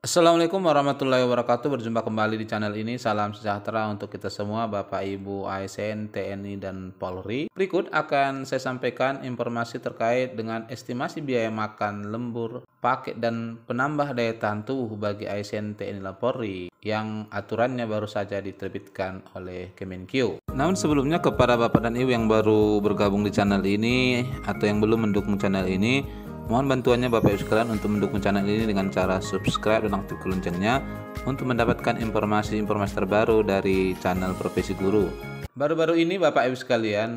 Assalamualaikum warahmatullahi wabarakatuh. Berjumpa kembali di channel ini. Salam sejahtera untuk kita semua, Bapak Ibu ASN, TNI, dan Polri. Berikut akan saya sampaikan informasi terkait dengan estimasi biaya makan, lembur, paket, dan penambah daya tahan tubuh bagi ASN, TNI, dan Polri yang aturannya baru saja diterbitkan oleh Kemenkeu. Namun sebelumnya, kepada Bapak dan Ibu yang baru bergabung di channel ini atau yang belum mendukung channel ini, mohon bantuannya Bapak Ibu sekalian untuk mendukung channel ini dengan cara subscribe dan aktifkan loncengnya untuk mendapatkan informasi-informasi terbaru dari channel Profesi Guru. Baru-baru ini Bapak Ibu sekalian,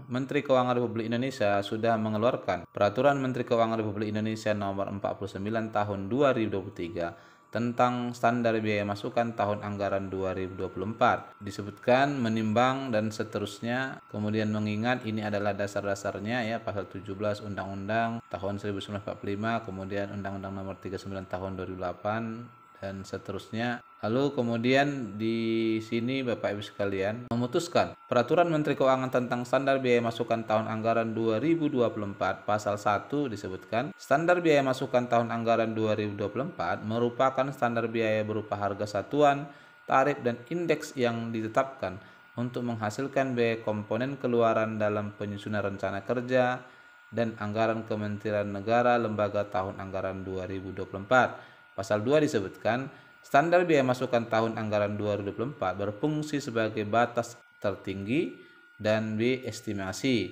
Menteri Keuangan Republik Indonesia sudah mengeluarkan Peraturan Menteri Keuangan Republik Indonesia Nomor 49 Tahun 2023 tentang standar biaya masukan tahun anggaran 2024. Disebutkan menimbang dan seterusnya, kemudian mengingat ini adalah dasar-dasarnya ya, pasal 17 Undang-Undang tahun 1945, kemudian Undang-Undang Nomor 39 tahun 2008 dan seterusnya. Lalu kemudian di sini Bapak Ibu sekalian memutuskan Peraturan Menteri Keuangan tentang standar biaya masukan tahun anggaran 2024 pasal 1 disebutkan standar biaya masukan tahun anggaran 2024 merupakan standar biaya berupa harga satuan, tarif, dan indeks yang ditetapkan untuk menghasilkan biaya komponen keluaran dalam penyusunan rencana kerja dan anggaran Kementerian Negara Lembaga tahun anggaran 2024. Pasal 2 disebutkan standar biaya masukan tahun anggaran 2024 berfungsi sebagai batas tertinggi dan estimasi.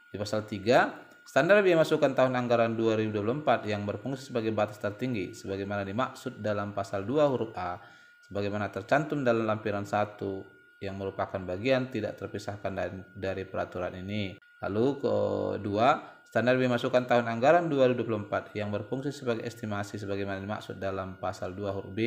Di pasal 3, standar biaya masukan tahun anggaran 2024 yang berfungsi sebagai batas tertinggi sebagaimana dimaksud dalam pasal 2 huruf A sebagaimana tercantum dalam lampiran 1 yang merupakan bagian tidak terpisahkan dari peraturan ini. Lalu kedua, standar biaya masukan tahun anggaran 2024 yang berfungsi sebagai estimasi sebagaimana dimaksud dalam pasal 2 huruf B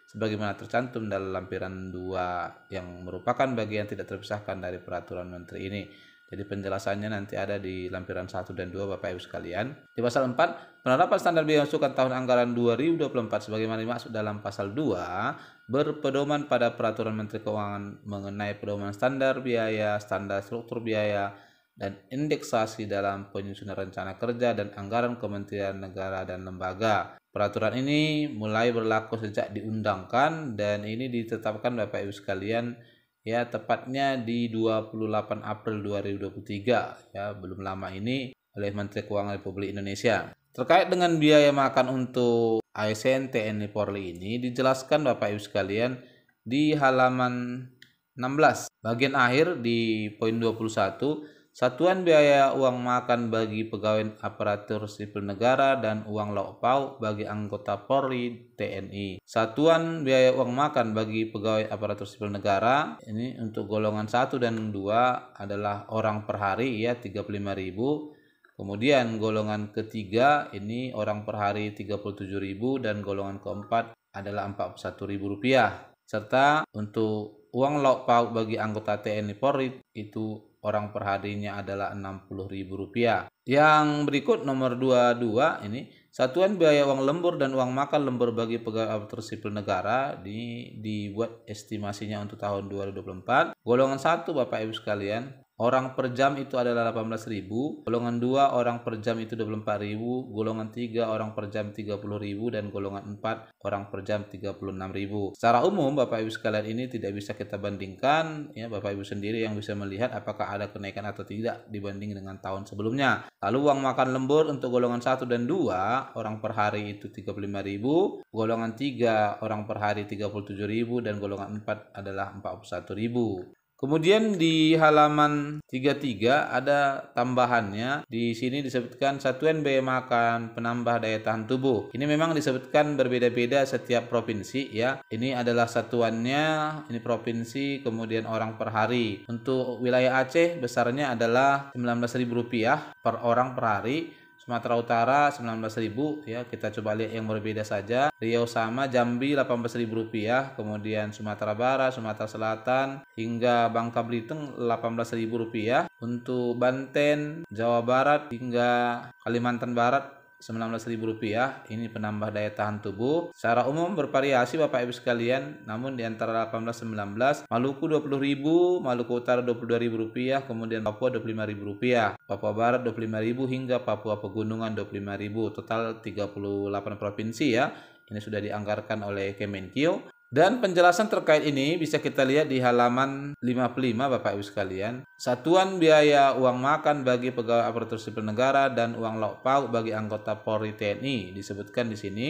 sebagaimana tercantum dalam lampiran 2 yang merupakan bagian tidak terpisahkan dari peraturan menteri ini. Jadi penjelasannya nanti ada di lampiran 1 dan 2 Bapak Ibu sekalian. Di pasal 4, penerapan standar biaya masukan tahun anggaran 2024 sebagaimana dimaksud dalam pasal 2 berpedoman pada peraturan Menteri Keuangan mengenai pedoman standar biaya, standar struktur biaya, dan indeksasi dalam penyusunan rencana kerja dan anggaran kementerian negara dan lembaga. Peraturan ini mulai berlaku sejak diundangkan dan ini ditetapkan Bapak Ibu sekalian ya tepatnya di 28 April 2023 ya, belum lama ini oleh Menteri Keuangan Republik Indonesia. Terkait dengan biaya makan untuk ASN, TNI, Polri ini dijelaskan Bapak Ibu sekalian di halaman 16 bagian akhir di poin 21. Satuan biaya uang makan bagi pegawai aparatur sipil negara dan uang lauk pauk bagi anggota Polri, TNI. Satuan biaya uang makan bagi pegawai aparatur sipil negara ini untuk golongan 1 dan 2 adalah orang per hari ya 35.000. Kemudian golongan ketiga ini orang per hari 37.000 dan golongan keempat adalah Rp41.000. Serta untuk uang lauk pauk bagi anggota TNI Polri itu orang per harinya adalah Rp60.000. Yang berikut nomor 22 ini satuan biaya uang lembur dan uang makan lembur bagi pegawai aparatur sipil negara dibuat estimasinya untuk tahun 2024. Golongan 1 Bapak Ibu sekalian, orang per jam itu adalah 18.000, golongan 2 orang per jam itu 24.000, golongan 3 orang per jam 30.000 dan golongan 4 orang per jam 36.000. Secara umum Bapak Ibu sekalian ini tidak bisa kita bandingkan ya, Bapak Ibu sendiri yang bisa melihat apakah ada kenaikan atau tidak dibanding dengan tahun sebelumnya. Lalu uang makan lembur untuk golongan 1 dan 2 orang per hari itu 35.000, golongan 3 orang per hari 37.000 dan golongan 4 adalah 41.000. Kemudian di halaman 33 ada tambahannya. Di sini disebutkan satuan biaya makan penambah daya tahan tubuh. Ini memang disebutkan berbeda-beda setiap provinsi ya. Ini adalah satuannya, ini provinsi, kemudian orang per hari. Untuk wilayah Aceh besarnya adalah Rp19.000 per orang per hari. Sumatera Utara 19.000 ya, kita coba lihat yang berbeda saja. Riau sama, Jambi Rp18.000, kemudian Sumatera Barat, Sumatera Selatan hingga Bangka Belitung Rp18.000. Untuk Banten, Jawa Barat hingga Kalimantan Barat Rp19.000. Ini penambah daya tahan tubuh. Secara umum bervariasi Bapak Ibu sekalian, namun di antara 18-19, Maluku Rp20.000, Maluku Utara Rp22.000, kemudian Papua Rp25.000, Papua Barat Rp25.000 hingga Papua Pegunungan Rp25.000. Total 38 provinsi ya. Ini sudah dianggarkan oleh Kemenkeu. Dan penjelasan terkait ini bisa kita lihat di halaman 55 Bapak Ibu sekalian. Satuan biaya uang makan bagi pegawai aparatur sipil negara dan uang lauk pauk bagi anggota Polri TNI disebutkan di sini.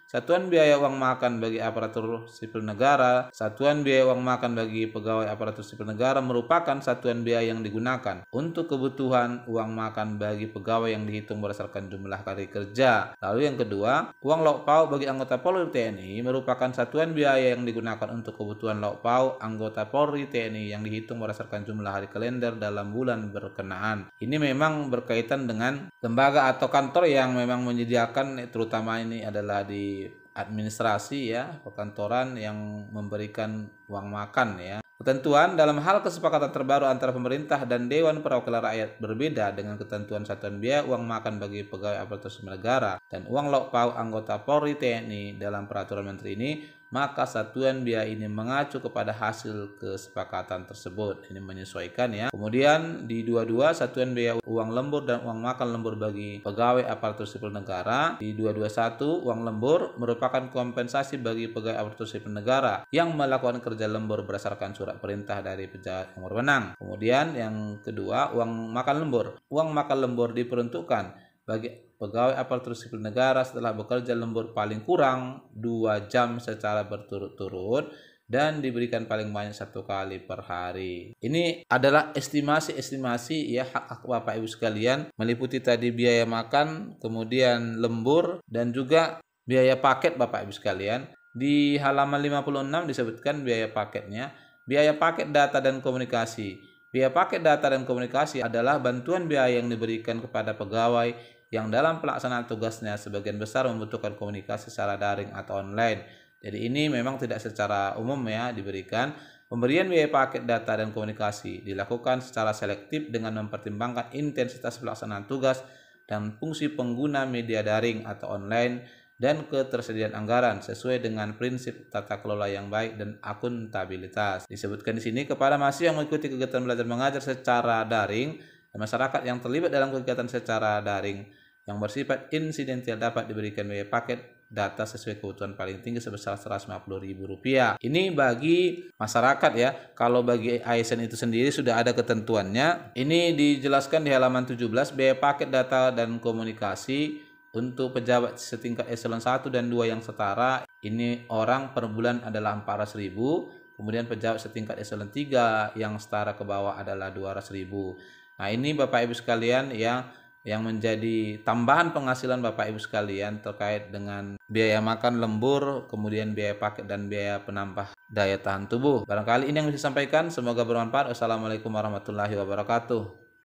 Satuan biaya uang makan bagi aparatur sipil negara, satuan biaya uang makan bagi pegawai aparatur sipil negara merupakan satuan biaya yang digunakan untuk kebutuhan uang makan bagi pegawai yang dihitung berdasarkan jumlah hari kerja. Lalu yang kedua, uang lauk pauk bagi anggota Polri TNI merupakan satuan biaya yang digunakan untuk kebutuhan lauk pauk anggota Polri TNI yang dihitung berdasarkan jumlah hari kalender dalam bulan berkenaan. Ini memang berkaitan dengan lembaga atau kantor yang memang menyediakan, terutama ini adalah di administrasi ya, perkantoran yang memberikan uang makan ya. Ketentuan dalam hal kesepakatan terbaru antara pemerintah dan Dewan Perwakilan Rakyat berbeda dengan ketentuan satuan biaya uang makan bagi pegawai aparatur sipil negara dan uang lauk pauk anggota Polri TNI dalam peraturan menteri ini, maka satuan biaya ini mengacu kepada hasil kesepakatan tersebut. Ini menyesuaikan ya. Kemudian di 22 satuan biaya uang lembur dan uang makan lembur bagi pegawai aparatur sipil negara. Di 221 uang lembur merupakan kompensasi bagi pegawai aparatur sipil negara yang melakukan kerja lembur berdasarkan surat perintah dari pejabat yang berwenang. Kemudian yang kedua, uang makan lembur. Uang makan lembur diperuntukkan bagi pegawai aparatur sipil negara setelah bekerja lembur paling kurang 2 jam secara berturut-turut dan diberikan paling banyak 1 kali per hari. Ini adalah estimasi ya hak Bapak Ibu sekalian, meliputi tadi biaya makan, kemudian lembur, dan juga biaya paket Bapak Ibu sekalian. Di halaman 56 disebutkan biaya paketnya. Biaya paket data dan komunikasi. Biaya paket data dan komunikasi adalah bantuan biaya yang diberikan kepada pegawai yang dalam pelaksanaan tugasnya sebagian besar membutuhkan komunikasi secara daring atau online. Jadi ini memang tidak secara umum ya diberikan. Pemberian biaya paket data dan komunikasi dilakukan secara selektif dengan mempertimbangkan intensitas pelaksanaan tugas dan fungsi pengguna media daring atau online dan ketersediaan anggaran sesuai dengan prinsip tata kelola yang baik dan akuntabilitas. Disebutkan di sini kepada mahasiswa yang mengikuti kegiatan belajar mengajar secara daring dan masyarakat yang terlibat dalam kegiatan secara daring yang bersifat insidental dapat diberikan biaya paket data sesuai kebutuhan paling tinggi sebesar Rp150.000. Ini bagi masyarakat ya. Kalau bagi ASN itu sendiri sudah ada ketentuannya. Ini dijelaskan di halaman 17, biaya paket data dan komunikasi untuk pejabat setingkat eselon 1 dan 2 yang setara, ini orang per bulan adalah 400.000. Kemudian pejabat setingkat eselon 3 yang setara ke bawah adalah 200.000. Nah, ini Bapak Ibu sekalian yang menjadi tambahan penghasilan Bapak Ibu sekalian terkait dengan biaya makan lembur, kemudian biaya paket dan biaya penambah daya tahan tubuh. Barangkali ini yang bisa disampaikan, semoga bermanfaat. Wassalamualaikum warahmatullahi wabarakatuh.